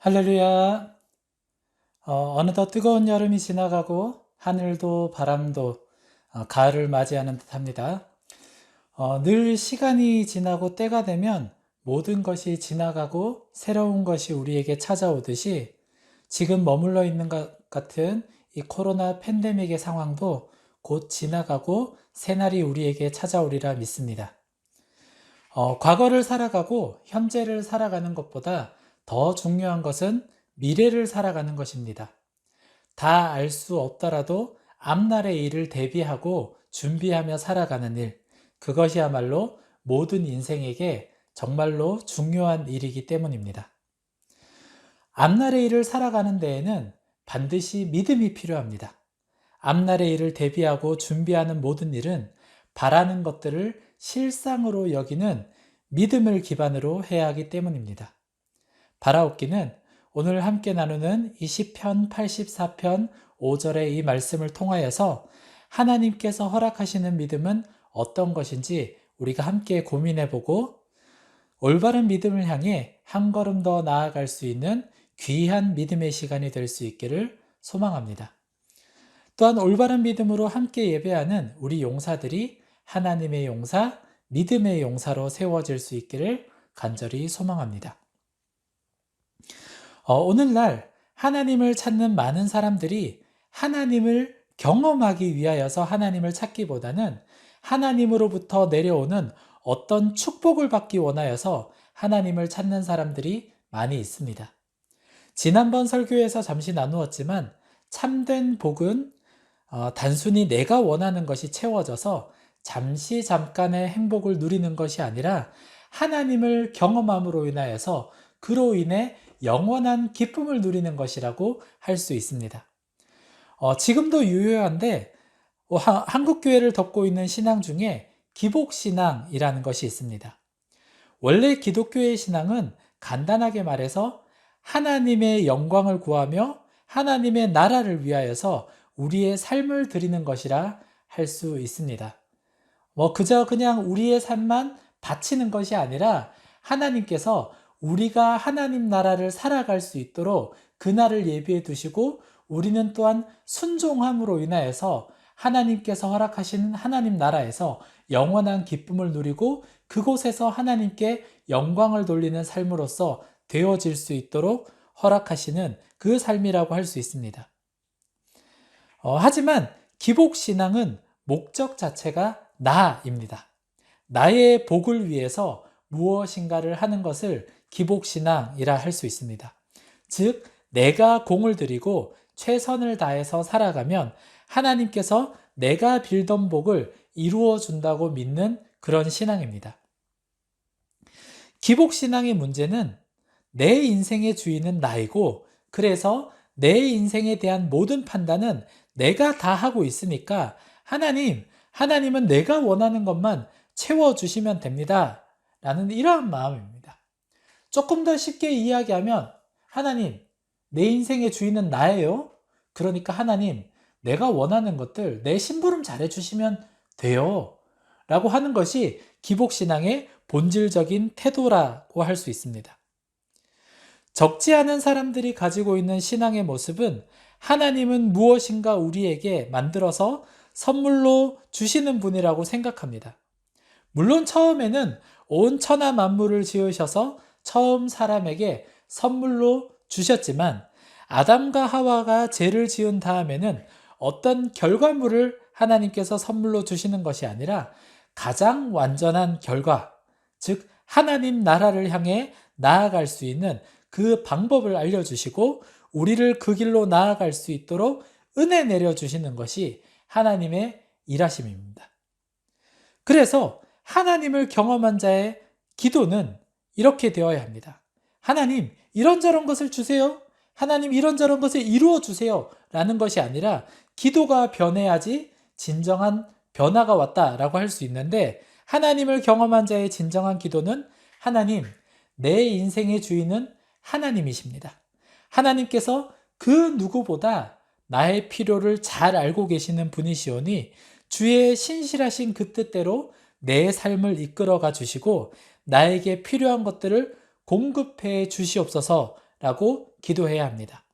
할렐루야. 어느덧 뜨거운 여름이 지나가고 하늘도 바람도 가을을 맞이하는 듯합니다. 늘 시간이 지나고 때가 되면 모든 것이 지나가고 새로운 것이 우리에게 찾아오듯이 지금 머물러 있는 것 같은 이 코로나 팬데믹의 상황도 곧 지나가고 새날이 우리에게 찾아오리라 믿습니다. 과거를 살아가고 현재를 살아가는 것보다 더 중요한 것은 미래를 살아가는 것입니다. 다 알 수 없더라도 앞날의 일을 대비하고 준비하며 살아가는 일, 그것이야말로 모든 인생에게 정말로 중요한 일이기 때문입니다. 앞날의 일을 살아가는 데에는 반드시 믿음이 필요합니다. 앞날의 일을 대비하고 준비하는 모든 일은 바라는 것들을 실상으로 여기는 믿음을 기반으로 해야 하기 때문입니다. 바라옵기는 오늘 함께 나누는 이 시편 84편 5절의 이 말씀을 통하여서 하나님께서 허락하시는 믿음은 어떤 것인지 우리가 함께 고민해보고 올바른 믿음을 향해 한 걸음 더 나아갈 수 있는 귀한 믿음의 시간이 될 수 있기를 소망합니다. 또한 올바른 믿음으로 함께 예배하는 우리 용사들이 하나님의 용사, 믿음의 용사로 세워질 수 있기를 간절히 소망합니다. 오늘날 하나님을 찾는 많은 사람들이 하나님을 경험하기 위하여서 하나님을 찾기보다는 하나님으로부터 내려오는 어떤 축복을 받기 원하여서 하나님을 찾는 사람들이 많이 있습니다. 지난번 설교에서 잠시 나누었지만 참된 복은 단순히 내가 원하는 것이 채워져서 잠깐의 행복을 누리는 것이 아니라 하나님을 경험함으로 인하여서 그로 인해 영원한 기쁨을 누리는 것이라고 할 수 있습니다. 지금도 유효한데 한국교회를 덮고 있는 신앙 중에 기복신앙이라는 것이 있습니다. 원래 기독교의 신앙은 간단하게 말해서 하나님의 영광을 구하며 하나님의 나라를 위하여서 우리의 삶을 드리는 것이라 할 수 있습니다. 그저 그냥 우리의 삶만 바치는 것이 아니라 하나님께서 우리가 하나님 나라를 살아갈 수 있도록 그날을 예비해 두시고 우리는 또한 순종함으로 인하여서 하나님께서 허락하시는 하나님 나라에서 영원한 기쁨을 누리고 그곳에서 하나님께 영광을 돌리는 삶으로서 되어질 수 있도록 허락하시는 그 삶이라고 할 수 있습니다. 하지만 기복신앙은 목적 자체가 나입니다. 나의 복을 위해서 무엇인가를 하는 것을 기복신앙이라 할 수 있습니다. 즉, 내가 공을 들이고 최선을 다해서 살아가면 하나님께서 내가 빌던 복을 이루어 준다고 믿는 그런 신앙입니다. 기복신앙의 문제는 내 인생의 주인은 나이고 그래서 내 인생에 대한 모든 판단은 내가 다 하고 있으니까 하나님은 내가 원하는 것만 채워주시면 됩니다. 라는 이러한 마음입니다. 조금 더 쉽게 이야기하면 하나님, 내 인생의 주인은 나예요. 그러니까 하나님, 내가 원하는 것들 내 심부름 잘해주시면 돼요. 라고 하는 것이 기복신앙의 본질적인 태도라고 할 수 있습니다. 적지 않은 사람들이 가지고 있는 신앙의 모습은 하나님은 무엇인가 우리에게 만들어서 선물로 주시는 분이라고 생각합니다. 물론 처음에는 온 천하 만물을 지으셔서 처음 사람에게 선물로 주셨지만 아담과 하와가 죄를 지은 다음에는 어떤 결과물을 하나님께서 선물로 주시는 것이 아니라 가장 완전한 결과, 즉 하나님 나라를 향해 나아갈 수 있는 그 방법을 알려주시고 우리를 그 길로 나아갈 수 있도록 은혜 내려주시는 것이 하나님의 일하심입니다. 그래서 하나님을 경험한 자의 기도는 이렇게 되어야 합니다. 하나님, 이런저런 것을 주세요. 하나님, 이런저런 것을 이루어 주세요. 라는 것이 아니라 기도가 변해야지 진정한 변화가 왔다라고 할 수 있는데 하나님을 경험한 자의 진정한 기도는 하나님, 내 인생의 주인은 하나님이십니다. 하나님께서 그 누구보다 나의 필요를 잘 알고 계시는 분이시오니 주의 신실하신 그 뜻대로 내 삶을 이끌어가 주시고 나에게 필요한 것들을 공급해 주시옵소서 라고 기도해야 합니다.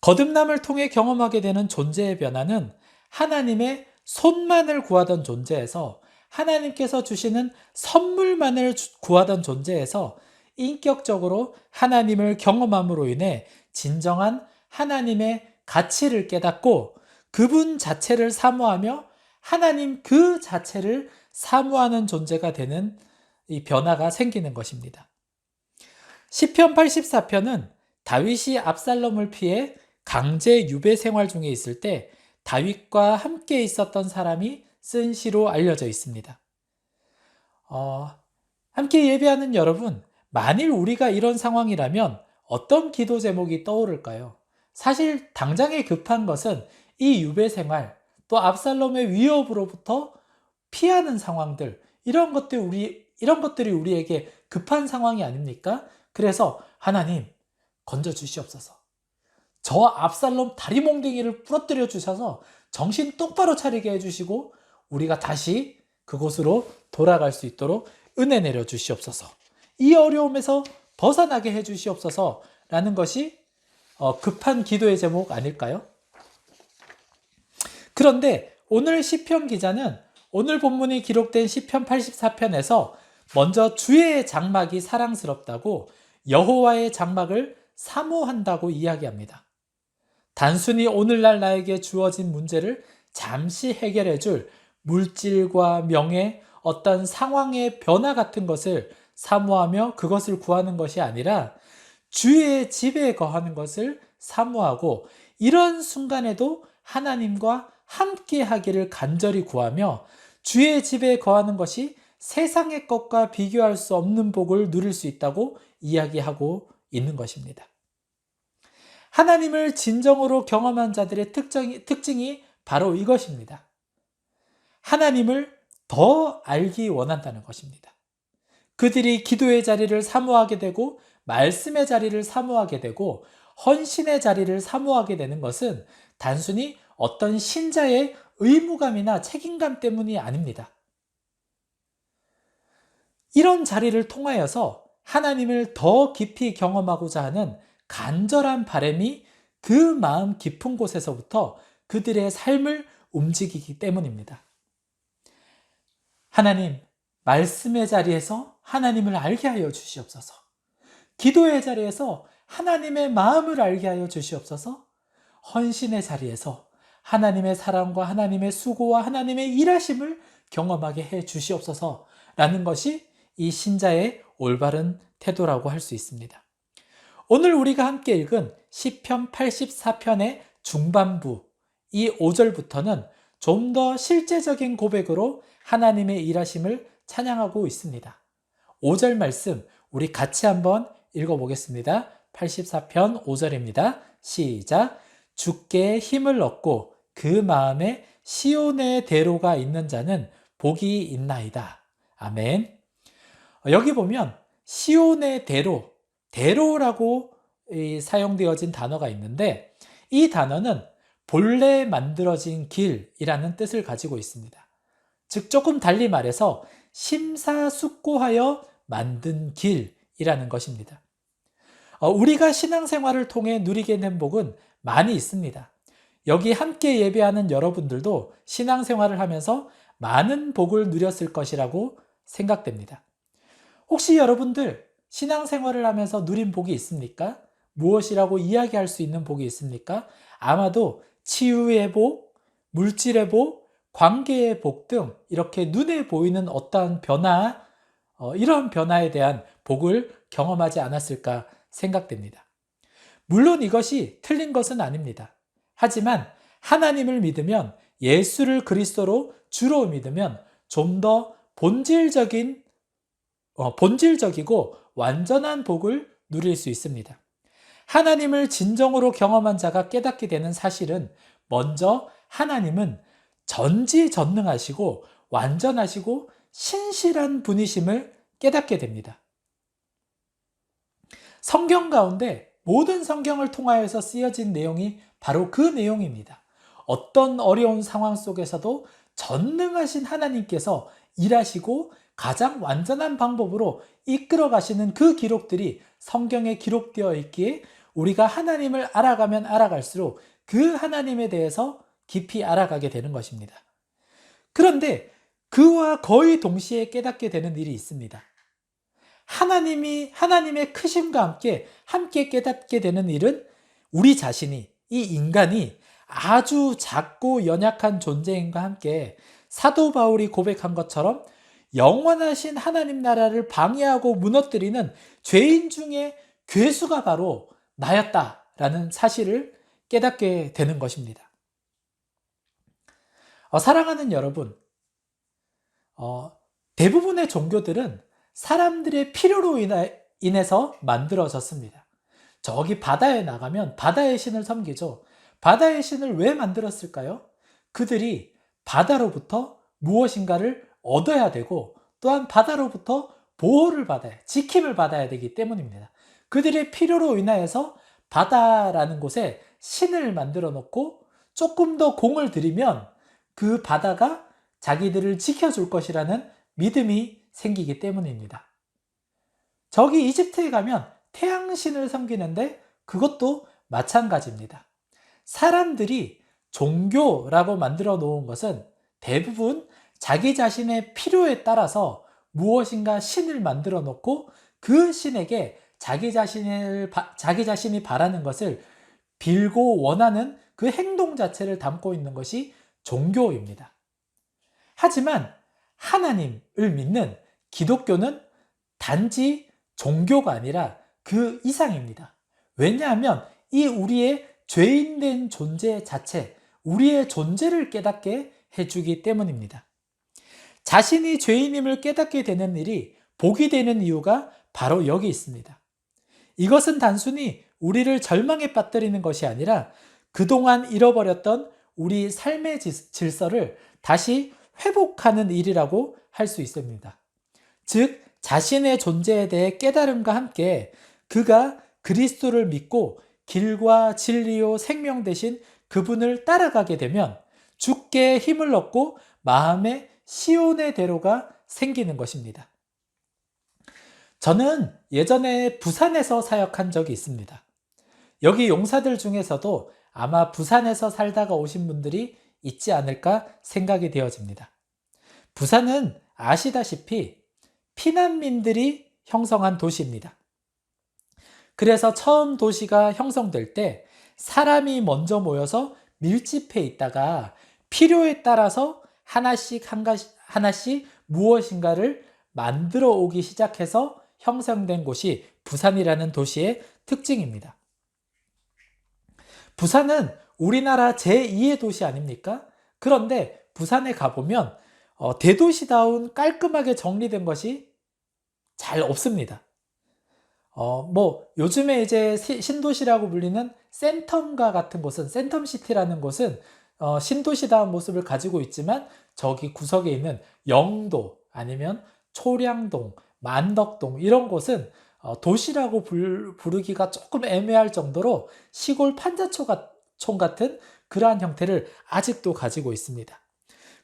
거듭남을 통해 경험하게 되는 존재의 변화는 하나님의 손만을 구하던 존재에서 하나님께서 주시는 선물만을 구하던 존재에서 인격적으로 하나님을 경험함으로 인해 진정한 하나님의 가치를 깨닫고 그분 자체를 사모하며 하나님 그 자체를 사모하는 존재가 되는 이 변화가 생기는 것입니다. 시편 84편은 다윗이 압살롬을 피해 강제 유배 생활 중에 있을 때 다윗과 함께 있었던 사람이 쓴 시로 알려져 있습니다. 함께 예배하는 여러분, 만일 우리가 이런 상황이라면 어떤 기도 제목이 떠오를까요? 사실 당장에 급한 것은 이 유배 생활, 또 압살롬의 위협으로부터 피하는 상황들, 이런 것들이 우리에게 급한 상황이 아닙니까? 그래서 하나님, 건져 주시옵소서. 저 압살롬 다리 몽둥이를 부러뜨려 주셔서 정신 똑바로 차리게 해주시고 우리가 다시 그곳으로 돌아갈 수 있도록 은혜 내려 주시옵소서. 이 어려움에서 벗어나게 해 주시옵소서 라는 것이 급한 기도의 제목 아닐까요? 그런데 오늘 시편 기자는 오늘 본문이 기록된 시편 84편에서 먼저 주의 장막이 사랑스럽다고 여호와의 장막을 사모한다고 이야기합니다. 단순히 오늘날 나에게 주어진 문제를 잠시 해결해 줄 물질과 명예, 어떤 상황의 변화 같은 것을 사모하며 그것을 구하는 것이 아니라 주의 집에 거하는 것을 사모하고 이런 순간에도 하나님과 함께 하기를 간절히 구하며 주의 집에 거하는 것이 세상의 것과 비교할 수 없는 복을 누릴 수 있다고 이야기하고 있는 것입니다. 하나님을 진정으로 경험한 자들의 특징이 바로 이것입니다. 하나님을 더 알기 원한다는 것입니다. 그들이 기도의 자리를 사모하게 되고 말씀의 자리를 사모하게 되고 헌신의 자리를 사모하게 되는 것은 단순히 어떤 신자의 의무감이나 책임감 때문이 아닙니다. 이런 자리를 통하여서 하나님을 더 깊이 경험하고자 하는 간절한 바람이 그 마음 깊은 곳에서부터 그들의 삶을 움직이기 때문입니다. 하나님, 말씀의 자리에서 하나님을 알게 하여 주시옵소서. 기도의 자리에서 하나님의 마음을 알게 하여 주시옵소서. 헌신의 자리에서 하나님의 사랑과 하나님의 수고와 하나님의 일하심을 경험하게 해 주시옵소서 라는 것이 이 신자의 올바른 태도라고 할 수 있습니다. 오늘 우리가 함께 읽은 시편 84편의 중반부 이 5절부터는 좀 더 실제적인 고백으로 하나님의 일하심을 찬양하고 있습니다. 5절 말씀 우리 같이 한번 읽어보겠습니다. 84편 5절입니다. 시작. 주께 힘을 얻고 그 마음에 시온의 대로가 있는 자는 복이 있나이다. 아멘. 여기 보면 시온의 대로라고 사용되어진 단어가 있는데 이 단어는 본래 만들어진 길이라는 뜻을 가지고 있습니다. 즉 조금 달리 말해서 심사숙고하여 만든 길이라는 것입니다. 우리가 신앙생활을 통해 누리게 된 복은 많이 있습니다. 여기 함께 예배하는 여러분들도 신앙생활을 하면서 많은 복을 누렸을 것이라고 생각됩니다. 혹시 여러분들 신앙생활을 하면서 누린 복이 있습니까? 무엇이라고 이야기할 수 있는 복이 있습니까? 아마도 치유의 복, 물질의 복, 관계의 복 등 이렇게 눈에 보이는 어떠한 변화, 이런 변화에 대한 복을 경험하지 않았을까 생각됩니다. 물론 이것이 틀린 것은 아닙니다. 하지만 하나님을 믿으면 예수를 그리스도로 주로 믿으면 좀 더 본질적이고 완전한 복을 누릴 수 있습니다. 하나님을 진정으로 경험한 자가 깨닫게 되는 사실은 먼저 하나님은 전지전능하시고 완전하시고 신실한 분이심을 깨닫게 됩니다. 성경 가운데 모든 성경을 통하여서 쓰여진 내용이 바로 그 내용입니다. 어떤 어려운 상황 속에서도 전능하신 하나님께서 일하시고 가장 완전한 방법으로 이끌어 가시는 그 기록들이 성경에 기록되어 있기에 우리가 하나님을 알아가면 알아갈수록 그 하나님에 대해서 깊이 알아가게 되는 것입니다. 그런데 그와 거의 동시에 깨닫게 되는 일이 있습니다. 하나님의 크심과 함께 깨닫게 되는 일은 우리 자신이, 이 인간이 아주 작고 연약한 존재임과 함께 사도 바울이 고백한 것처럼 영원하신 하나님 나라를 방해하고 무너뜨리는 죄인 중에 괴수가 바로 나였다라는 사실을 깨닫게 되는 것입니다. 사랑하는 여러분, 대부분의 종교들은 사람들의 필요로 인해서 만들어졌습니다. 저기 바다에 나가면 바다의 신을 섬기죠. 바다의 신을 왜 만들었을까요? 그들이 바다로부터 무엇인가를 얻어야 되고 또한 바다로부터 보호를 지킴을 받아야 되기 때문입니다. 그들의 필요로 인하여서 바다라는 곳에 신을 만들어 놓고 조금 더 공을 들이면 그 바다가 자기들을 지켜줄 것이라는 믿음이 생기기 때문입니다. 저기 이집트에 가면 태양신을 섬기는데 그것도 마찬가지입니다. 사람들이 종교라고 만들어 놓은 것은 대부분 자기 자신의 필요에 따라서 무엇인가 신을 만들어 놓고 그 신에게 자기 자신이 바라는 것을 빌고 원하는 그 행동 자체를 담고 있는 것이 종교입니다. 하지만 하나님을 믿는 기독교는 단지 종교가 아니라 그 이상입니다. 왜냐하면 이 우리의 죄인된 존재 자체, 우리의 존재를 깨닫게 해주기 때문입니다. 자신이 죄인임을 깨닫게 되는 일이 복이 되는 이유가 바로 여기 있습니다. 이것은 단순히 우리를 절망에 빠뜨리는 것이 아니라 그동안 잃어버렸던 우리 삶의 질서를 다시 회복하는 일이라고 할 수 있습니다. 즉, 자신의 존재에 대해 깨달음과 함께 그가 그리스도를 믿고 길과 진리요 생명 되신 그분을 따라가게 되면 주께 힘을 얻고 마음의 시온의 대로가 생기는 것입니다. 저는 예전에 부산에서 사역한 적이 있습니다. 여기 용사들 중에서도 아마 부산에서 살다가 오신 분들이 있지 않을까 생각이 되어집니다. 부산은 아시다시피 피난민들이 형성한 도시입니다. 그래서 처음 도시가 형성될 때 사람이 먼저 모여서 밀집해 있다가 필요에 따라서 하나씩 무엇인가를 만들어 오기 시작해서 형성된 곳이 부산이라는 도시의 특징입니다. 부산은 우리나라 제2의 도시 아닙니까? 그런데 부산에 가보면 대도시다운 깔끔하게 정리된 것이 잘 없습니다. 요즘에 이제 신도시라고 불리는 센텀과 같은 곳은, 센텀시티라는 곳은 신도시다운 모습을 가지고 있지만 저기 구석에 있는 영도 아니면 초량동, 만덕동 이런 곳은 도시라고 부르기가 조금 애매할 정도로 시골 판자촌 같은 그러한 형태를 아직도 가지고 있습니다.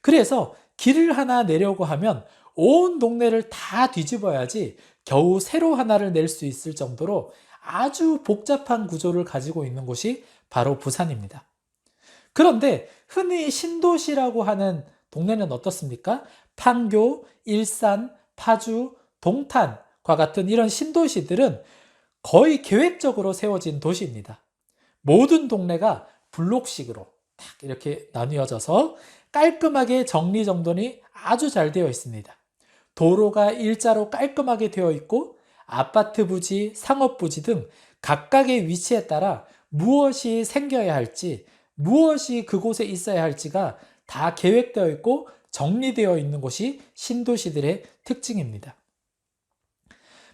그래서 길을 하나 내려고 하면 온 동네를 다 뒤집어야지 겨우 세로 하나를 낼 수 있을 정도로 아주 복잡한 구조를 가지고 있는 곳이 바로 부산입니다. 그런데 흔히 신도시라고 하는 동네는 어떻습니까? 판교, 일산, 파주, 동탄과 같은 이런 신도시들은 거의 계획적으로 세워진 도시입니다. 모든 동네가 블록식으로 딱 이렇게 나뉘어져서 깔끔하게 정리정돈이 아주 잘 되어 있습니다. 도로가 일자로 깔끔하게 되어 있고 아파트 부지, 상업 부지 등 각각의 위치에 따라 무엇이 생겨야 할지, 무엇이 그곳에 있어야 할지가 다 계획되어 있고 정리되어 있는 곳이 신도시들의 특징입니다.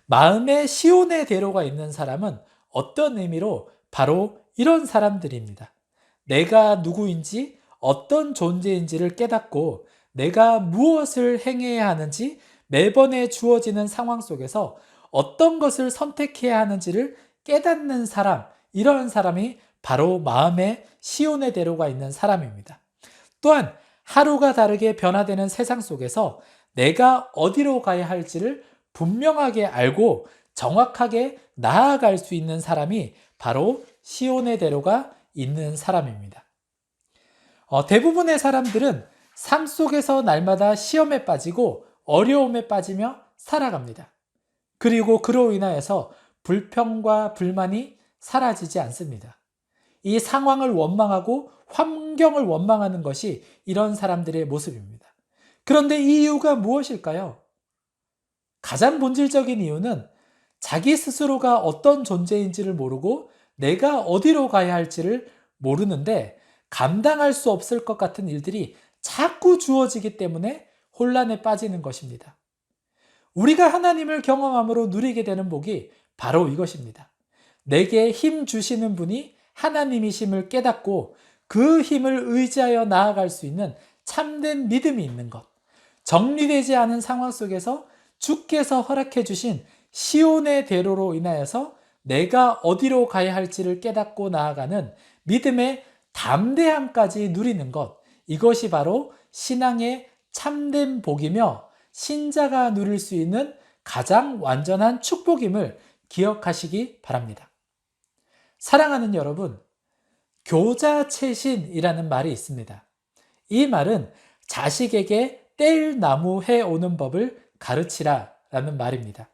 마음의 시온의 대로가 있는 사람은 어떤 의미로 바로 이런 사람들입니다. 내가 누구인지 어떤 존재인지를 깨닫고 내가 무엇을 행해야 하는지 매번에 주어지는 상황 속에서 어떤 것을 선택해야 하는지를 깨닫는 사람, 이런 사람이 바로 마음의 시온의 대로가 있는 사람입니다. 또한 하루가 다르게 변화되는 세상 속에서 내가 어디로 가야 할지를 분명하게 알고 정확하게 나아갈 수 있는 사람이 바로 시온의 대로가 있는 사람입니다. 대부분의 사람들은 삶 속에서 날마다 시험에 빠지고 어려움에 빠지며 살아갑니다. 그리고 그로 인하여서 불평과 불만이 사라지지 않습니다. 이 상황을 원망하고 환경을 원망하는 것이 이런 사람들의 모습입니다. 그런데 이 이유가 무엇일까요? 가장 본질적인 이유는 자기 스스로가 어떤 존재인지를 모르고 내가 어디로 가야 할지를 모르는데 감당할 수 없을 것 같은 일들이 자꾸 주어지기 때문에 혼란에 빠지는 것입니다. 우리가 하나님을 경험함으로 누리게 되는 복이 바로 이것입니다. 내게 힘 주시는 분이 하나님이심을 깨닫고 그 힘을 의지하여 나아갈 수 있는 참된 믿음이 있는 것. 정리되지 않은 상황 속에서 주께서 허락해 주신 시온의 대로로 인하여서 내가 어디로 가야 할지를 깨닫고 나아가는 믿음의 담대함까지 누리는 것. 이것이 바로 신앙의 참된 복이며 신자가 누릴 수 있는 가장 완전한 축복임을 기억하시기 바랍니다. 사랑하는 여러분, 교자채신이라는 말이 있습니다. 이 말은 자식에게 뗄 나무 해 오는 법을 가르치라 라는 말입니다.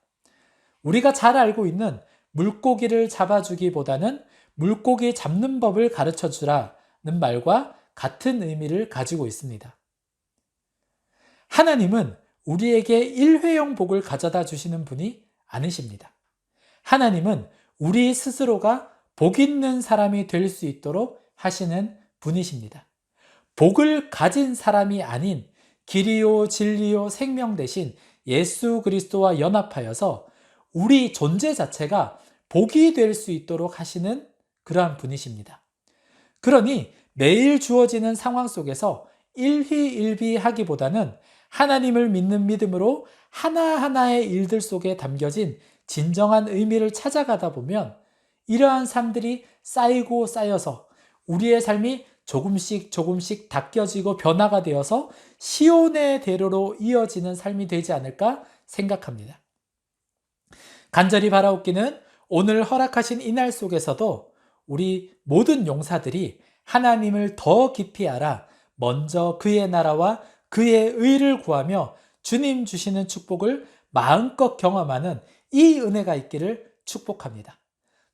우리가 잘 알고 있는 물고기를 잡아주기보다는 물고기 잡는 법을 가르쳐 주라는 말과 같은 의미를 가지고 있습니다. 하나님은 우리에게 일회용 복을 가져다 주시는 분이 아니십니다. 하나님은 우리 스스로가 복 있는 사람이 될 수 있도록 하시는 분이십니다. 복을 가진 사람이 아닌 길이요 진리요 생명 대신 예수 그리스도와 연합하여서 우리 존재 자체가 복이 될 수 있도록 하시는 그러한 분이십니다. 그러니 매일 주어지는 상황 속에서 일희일비하기보다는 하나님을 믿는 믿음으로 하나하나의 일들 속에 담겨진 진정한 의미를 찾아가다 보면 이러한 삶들이 쌓이고 쌓여서 우리의 삶이 조금씩 조금씩 닦여지고 변화가 되어서 시온의 대로로 이어지는 삶이 되지 않을까 생각합니다. 간절히 바라옵기는 오늘 허락하신 이날 속에서도 우리 모든 용사들이 하나님을 더 깊이 알아 먼저 그의 나라와 그의 의를 구하며 주님 주시는 축복을 마음껏 경험하는 이 은혜가 있기를 축복합니다.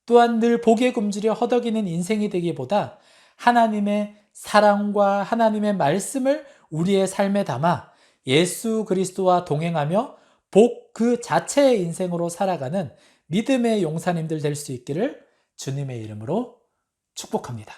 또한 늘 복에 굶주려 허덕이는 인생이 되기보다 하나님의 사랑과 하나님의 말씀을 우리의 삶에 담아 예수 그리스도와 동행하며 복 그 자체의 인생으로 살아가는 믿음의 용사님들 될 수 있기를 주님의 이름으로 축복합니다.